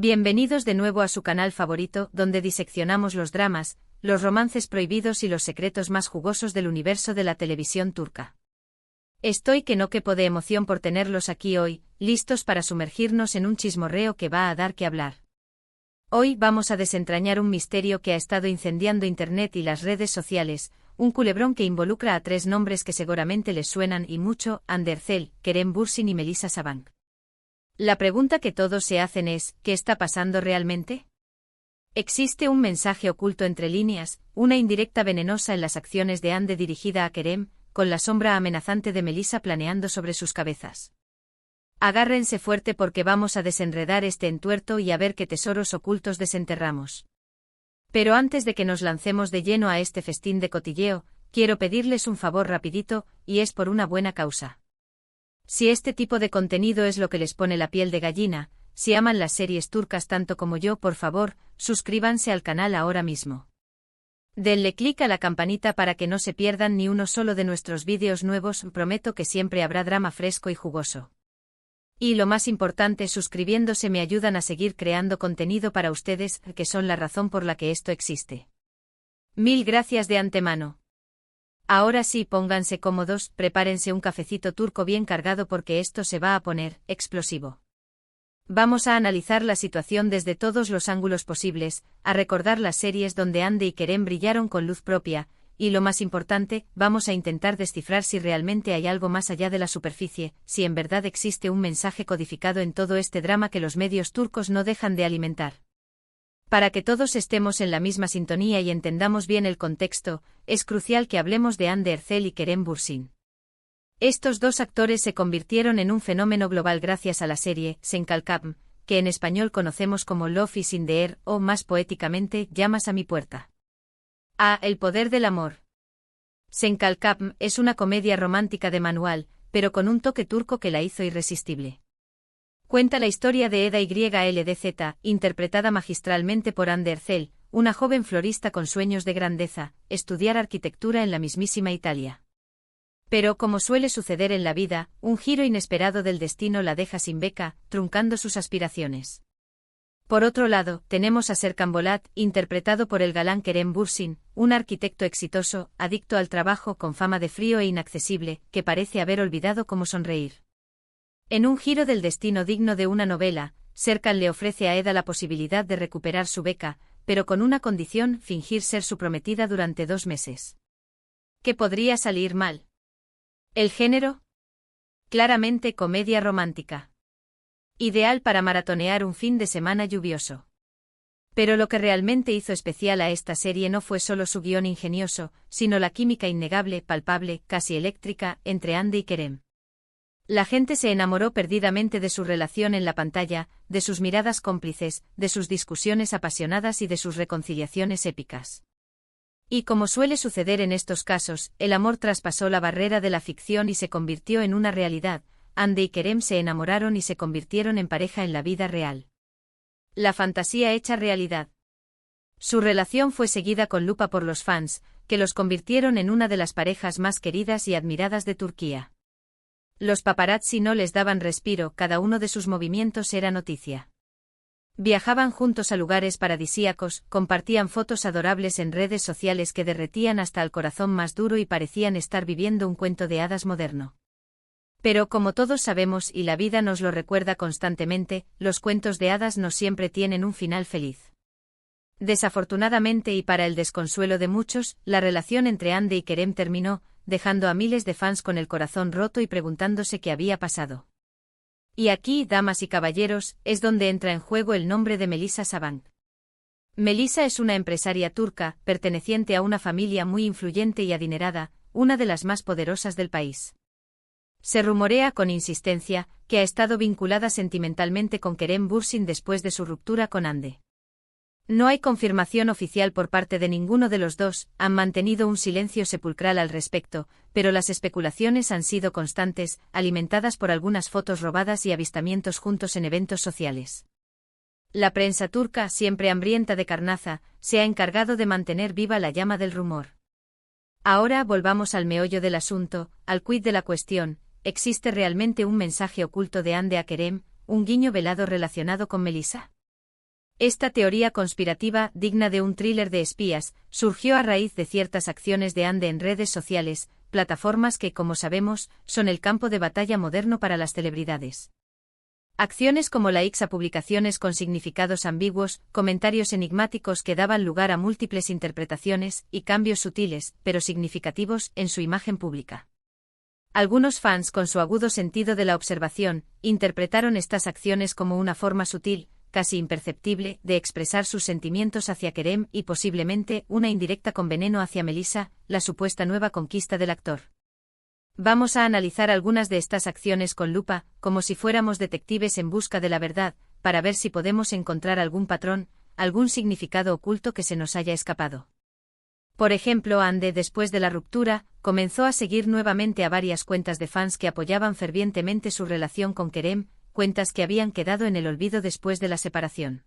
Bienvenidos de nuevo a su canal favorito, donde diseccionamos los dramas, los romances prohibidos y los secretos más jugosos del universo de la televisión turca. Estoy que no quepo de emoción por tenerlos aquí hoy, listos para sumergirnos en un chismorreo que va a dar que hablar. Hoy vamos a desentrañar un misterio que ha estado incendiando Internet y las redes sociales, un culebrón que involucra a tres nombres que seguramente les suenan y mucho: Hande Erçel, Kerem Bürsin y Melisa Sabank. La pregunta que todos se hacen es, ¿qué está pasando realmente? ¿Existe un mensaje oculto entre líneas, una indirecta venenosa en las acciones de Hande dirigida a Kerem, con la sombra amenazante de Melisa planeando sobre sus cabezas? Agárrense fuerte porque vamos a desenredar este entuerto y a ver qué tesoros ocultos desenterramos. Pero antes de que nos lancemos de lleno a este festín de cotilleo, quiero pedirles un favor rapidito, y es por una buena causa. Si este tipo de contenido es lo que les pone la piel de gallina, si aman las series turcas tanto como yo, por favor, suscríbanse al canal ahora mismo. Denle clic a la campanita para que no se pierdan ni uno solo de nuestros vídeos nuevos, prometo que siempre habrá drama fresco y jugoso. Y lo más importante, suscribiéndose me ayudan a seguir creando contenido para ustedes, que son la razón por la que esto existe. Mil gracias de antemano. Ahora sí, pónganse cómodos, prepárense un cafecito turco bien cargado porque esto se va a poner explosivo. Vamos a analizar la situación desde todos los ángulos posibles, a recordar las series donde Hande y Kerem brillaron con luz propia, y lo más importante, vamos a intentar descifrar si realmente hay algo más allá de la superficie, si en verdad existe un mensaje codificado en todo este drama que los medios turcos no dejan de alimentar. Para que todos estemos en la misma sintonía y entendamos bien el contexto, es crucial que hablemos de Hande Erçel y Kerem Bürsin. Estos dos actores se convirtieron en un fenómeno global gracias a la serie Sen Kalkam, que en español conocemos como Love is in the Air, o más poéticamente, Llamas a mi puerta. El poder del amor. Sen Kalkam es una comedia romántica de manual, pero con un toque turco que la hizo irresistible. Cuenta la historia de Eda YLDZ, interpretada magistralmente por Hande Erçel, una joven florista con sueños de grandeza, estudiar arquitectura en la mismísima Italia. Pero como suele suceder en la vida, un giro inesperado del destino la deja sin beca, truncando sus aspiraciones. Por otro lado, tenemos a Serkan Bolat, interpretado por el galán Kerem Bürsin, un arquitecto exitoso, adicto al trabajo con fama de frío e inaccesible, que parece haber olvidado cómo sonreír. En un giro del destino digno de una novela, Serkan le ofrece a Eda la posibilidad de recuperar su beca, pero con una condición: fingir ser su prometida durante 2 meses. ¿Qué podría salir mal? ¿El género? Claramente comedia romántica. Ideal para maratonear un fin de semana lluvioso. Pero lo que realmente hizo especial a esta serie no fue solo su guión ingenioso, sino la química innegable, palpable, casi eléctrica, entre Hande y Kerem. La gente se enamoró perdidamente de su relación en la pantalla, de sus miradas cómplices, de sus discusiones apasionadas y de sus reconciliaciones épicas. Y como suele suceder en estos casos, el amor traspasó la barrera de la ficción y se convirtió en una realidad. Hande y Kerem se enamoraron y se convirtieron en pareja en la vida real. La fantasía hecha realidad. Su relación fue seguida con lupa por los fans, que los convirtieron en una de las parejas más queridas y admiradas de Turquía. Los paparazzi no les daban respiro, cada uno de sus movimientos era noticia. Viajaban juntos a lugares paradisíacos, compartían fotos adorables en redes sociales que derretían hasta el corazón más duro y parecían estar viviendo un cuento de hadas moderno. Pero como todos sabemos y la vida nos lo recuerda constantemente, los cuentos de hadas no siempre tienen un final feliz. Desafortunadamente y para el desconsuelo de muchos, la relación entre Hande y Kerem terminó, dejando a miles de fans con el corazón roto y preguntándose qué había pasado. Y aquí, damas y caballeros, es donde entra en juego el nombre de Melisa Sabank. Melisa es una empresaria turca, perteneciente a una familia muy influyente y adinerada, una de las más poderosas del país. Se rumorea con insistencia que ha estado vinculada sentimentalmente con Kerem Bürsin después de su ruptura con Hande. No hay confirmación oficial por parte de ninguno de los dos, han mantenido un silencio sepulcral al respecto, pero las especulaciones han sido constantes, alimentadas por algunas fotos robadas y avistamientos juntos en eventos sociales. La prensa turca, siempre hambrienta de carnaza, se ha encargado de mantener viva la llama del rumor. Ahora volvamos al meollo del asunto, al quid de la cuestión: ¿existe realmente un mensaje oculto de Hande a Kerem, un guiño velado relacionado con Melisa? Esta teoría conspirativa, digna de un thriller de espías, surgió a raíz de ciertas acciones de Ande en redes sociales, plataformas que, como sabemos, son el campo de batalla moderno para las celebridades. Acciones como likes a publicaciones con significados ambiguos, comentarios enigmáticos que daban lugar a múltiples interpretaciones y cambios sutiles, pero significativos, en su imagen pública. Algunos fans, con su agudo sentido de la observación, interpretaron estas acciones como una forma sutil, casi imperceptible, de expresar sus sentimientos hacia Kerem y posiblemente una indirecta con veneno hacia Melissa, la supuesta nueva conquista del actor. Vamos a analizar algunas de estas acciones con lupa, como si fuéramos detectives en busca de la verdad, para ver si podemos encontrar algún patrón, algún significado oculto que se nos haya escapado. Por ejemplo, Ande, después de la ruptura, comenzó a seguir nuevamente a varias cuentas de fans que apoyaban fervientemente su relación con Kerem, cuentas que habían quedado en el olvido después de la separación.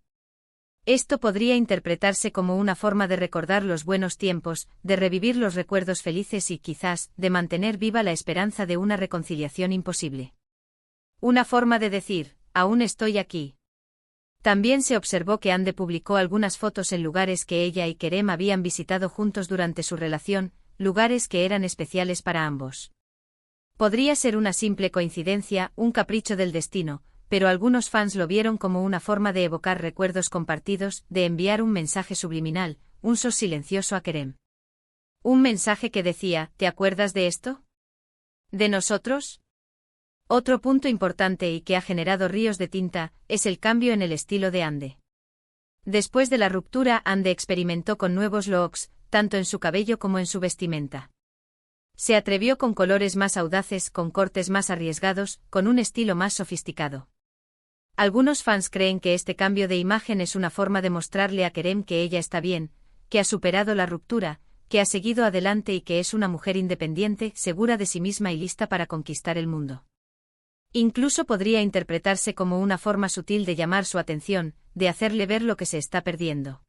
Esto podría interpretarse como una forma de recordar los buenos tiempos, de revivir los recuerdos felices y, quizás, de mantener viva la esperanza de una reconciliación imposible. Una forma de decir, aún estoy aquí. También se observó que Ande publicó algunas fotos en lugares que ella y Kerem habían visitado juntos durante su relación, lugares que eran especiales para ambos. Podría ser una simple coincidencia, un capricho del destino, pero algunos fans lo vieron como una forma de evocar recuerdos compartidos, de enviar un mensaje subliminal, un sos silencioso a Kerem. Un mensaje que decía, ¿te acuerdas de esto? ¿De nosotros? Otro punto importante y que ha generado ríos de tinta, es el cambio en el estilo de Ande. Después de la ruptura, Ande experimentó con nuevos looks, tanto en su cabello como en su vestimenta. Se atrevió con colores más audaces, con cortes más arriesgados, con un estilo más sofisticado. Algunos fans creen que este cambio de imagen es una forma de mostrarle a Kerem que ella está bien, que ha superado la ruptura, que ha seguido adelante y que es una mujer independiente, segura de sí misma y lista para conquistar el mundo. Incluso podría interpretarse como una forma sutil de llamar su atención, de hacerle ver lo que se está perdiendo.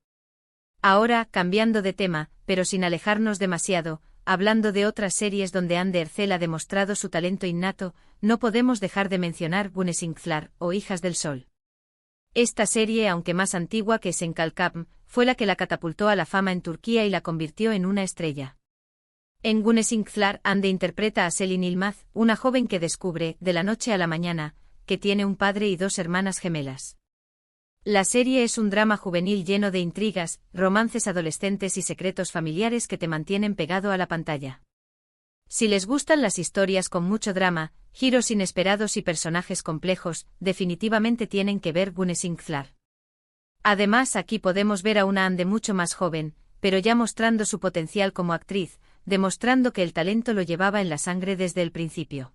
Ahora, cambiando de tema, pero sin alejarnos demasiado, hablando de otras series donde Ande Ercel ha demostrado su talento innato, no podemos dejar de mencionar Günesinklar, o Hijas del Sol. Esta serie, aunque más antigua que Senkalkapm, fue la que la catapultó a la fama en Turquía y la convirtió en una estrella. En Günesinklar, Ande interpreta a Selin Yılmaz, una joven que descubre, de la noche a la mañana, que tiene un padre y dos hermanas gemelas. La serie es un drama juvenil lleno de intrigas, romances adolescentes y secretos familiares que te mantienen pegado a la pantalla. Si les gustan las historias con mucho drama, giros inesperados y personajes complejos, definitivamente tienen que ver Günesinklar. Además, aquí podemos ver a una Ande mucho más joven, pero ya mostrando su potencial como actriz, demostrando que el talento lo llevaba en la sangre desde el principio.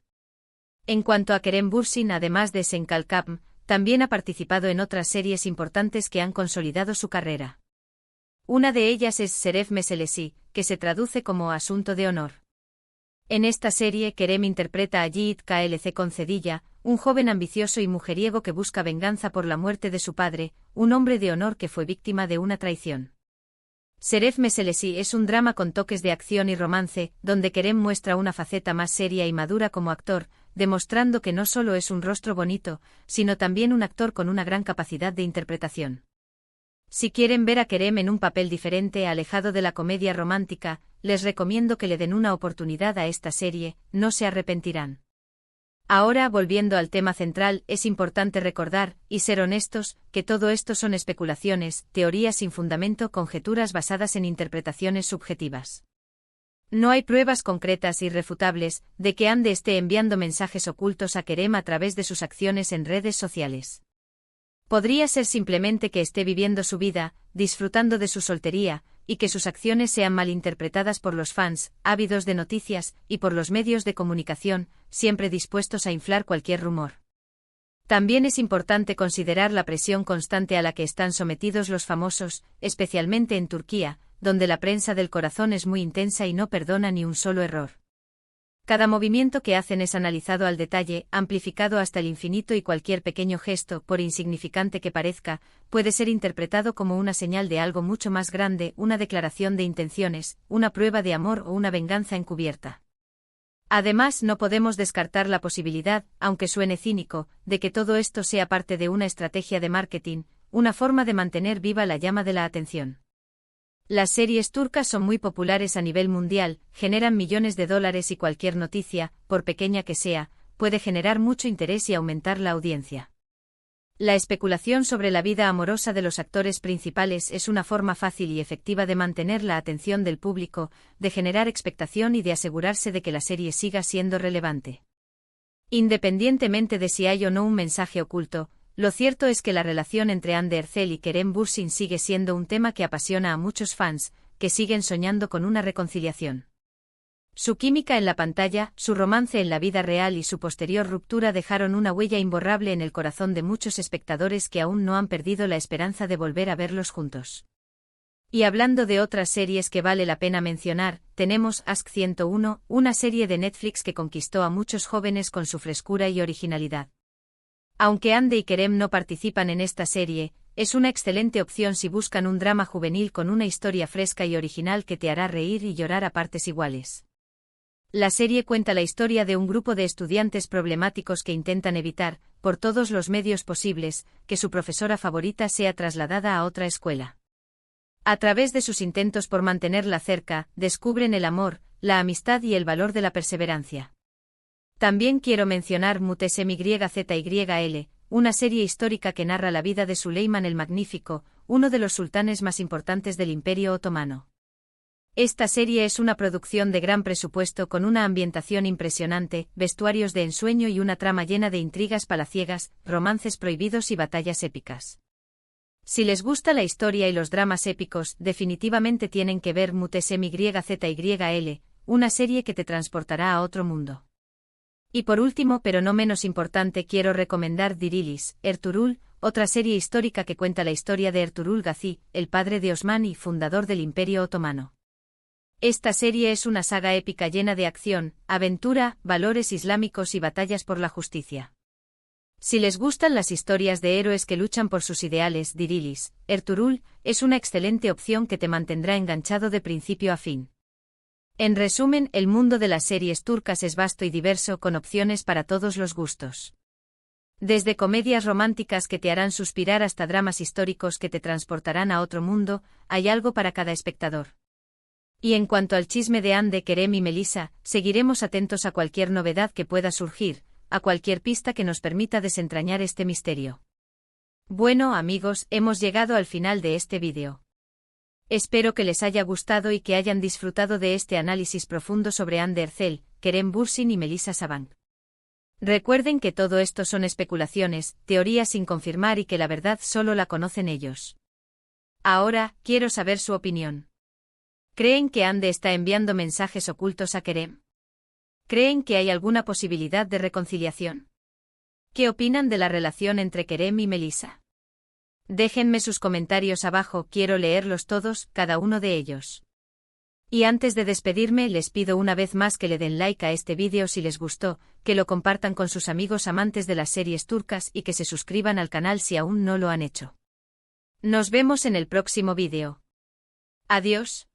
En cuanto a Kerem Bürsin, además de Senkalkapm, también ha participado en otras series importantes que han consolidado su carrera. Una de ellas es Şeref Meselesi, que se traduce como Asunto de Honor. En esta serie, Kerem interpreta a Yiğit Klc Concedilla, un joven ambicioso y mujeriego que busca venganza por la muerte de su padre, un hombre de honor que fue víctima de una traición. Şeref Meselesi es un drama con toques de acción y romance, donde Kerem muestra una faceta más seria y madura como actor, demostrando que no solo es un rostro bonito, sino también un actor con una gran capacidad de interpretación. Si quieren ver a Kerem en un papel diferente, alejado de la comedia romántica, les recomiendo que le den una oportunidad a esta serie, no se arrepentirán. Ahora, volviendo al tema central, es importante recordar, y ser honestos, que todo esto son especulaciones, teorías sin fundamento, conjeturas basadas en interpretaciones subjetivas. No hay pruebas concretas e irrefutables de que Ande esté enviando mensajes ocultos a Kerem a través de sus acciones en redes sociales. Podría ser simplemente que esté viviendo su vida, disfrutando de su soltería, y que sus acciones sean malinterpretadas por los fans, ávidos de noticias, y por los medios de comunicación, siempre dispuestos a inflar cualquier rumor. También es importante considerar la presión constante a la que están sometidos los famosos, especialmente en Turquía, donde la prensa del corazón es muy intensa y no perdona ni un solo error. Cada movimiento que hacen es analizado al detalle, amplificado hasta el infinito, y cualquier pequeño gesto, por insignificante que parezca, puede ser interpretado como una señal de algo mucho más grande, una declaración de intenciones, una prueba de amor o una venganza encubierta. Además, no podemos descartar la posibilidad, aunque suene cínico, de que todo esto sea parte de una estrategia de marketing, una forma de mantener viva la llama de la atención. Las series turcas son muy populares a nivel mundial, generan millones de dólares y cualquier noticia, por pequeña que sea, puede generar mucho interés y aumentar la audiencia. La especulación sobre la vida amorosa de los actores principales es una forma fácil y efectiva de mantener la atención del público, de generar expectación y de asegurarse de que la serie siga siendo relevante. Independientemente de si hay o no un mensaje oculto, lo cierto es que la relación entre Hande Erçel y Kerem Bürsin sigue siendo un tema que apasiona a muchos fans, que siguen soñando con una reconciliación. Su química en la pantalla, su romance en la vida real y su posterior ruptura dejaron una huella imborrable en el corazón de muchos espectadores que aún no han perdido la esperanza de volver a verlos juntos. Y hablando de otras series que vale la pena mencionar, tenemos Ask 101, una serie de Netflix que conquistó a muchos jóvenes con su frescura y originalidad. Aunque Hande y Kerem no participan en esta serie, es una excelente opción si buscan un drama juvenil con una historia fresca y original que te hará reír y llorar a partes iguales. La serie cuenta la historia de un grupo de estudiantes problemáticos que intentan evitar, por todos los medios posibles, que su profesora favorita sea trasladada a otra escuela. A través de sus intentos por mantenerla cerca, descubren el amor, la amistad y el valor de la perseverancia. También quiero mencionar Muhteşem Yüzyıl, una serie histórica que narra la vida de Süleyman el Magnífico, uno de los sultanes más importantes del Imperio Otomano. Esta serie es una producción de gran presupuesto con una ambientación impresionante, vestuarios de ensueño y una trama llena de intrigas palaciegas, romances prohibidos y batallas épicas. Si les gusta la historia y los dramas épicos, definitivamente tienen que ver Muhteşem Yüzyıl, una serie que te transportará a otro mundo. Y por último, pero no menos importante, quiero recomendar Dirilis, Ertuğrul, otra serie histórica que cuenta la historia de Ertuğrul Gazi, el padre de Osman y fundador del Imperio Otomano. Esta serie es una saga épica llena de acción, aventura, valores islámicos y batallas por la justicia. Si les gustan las historias de héroes que luchan por sus ideales, Dirilis, Ertuğrul, es una excelente opción que te mantendrá enganchado de principio a fin. En resumen, el mundo de las series turcas es vasto y diverso con opciones para todos los gustos. Desde comedias románticas que te harán suspirar hasta dramas históricos que te transportarán a otro mundo, hay algo para cada espectador. Y en cuanto al chisme de Hande, Kerem y Melisa, seguiremos atentos a cualquier novedad que pueda surgir, a cualquier pista que nos permita desentrañar este misterio. Bueno amigos, hemos llegado al final de este vídeo. Espero que les haya gustado y que hayan disfrutado de este análisis profundo sobre Hande Erçel, Kerem Bürsin y Melisa Sabancı. Recuerden que todo esto son especulaciones, teorías sin confirmar y que la verdad solo la conocen ellos. Ahora, quiero saber su opinión. ¿Creen que Hande está enviando mensajes ocultos a Kerem? ¿Creen que hay alguna posibilidad de reconciliación? ¿Qué opinan de la relación entre Kerem y Melisa? Déjenme sus comentarios abajo, quiero leerlos todos, cada uno de ellos. Y antes de despedirme les pido una vez más que le den like a este vídeo si les gustó, que lo compartan con sus amigos amantes de las series turcas y que se suscriban al canal si aún no lo han hecho. Nos vemos en el próximo vídeo. Adiós.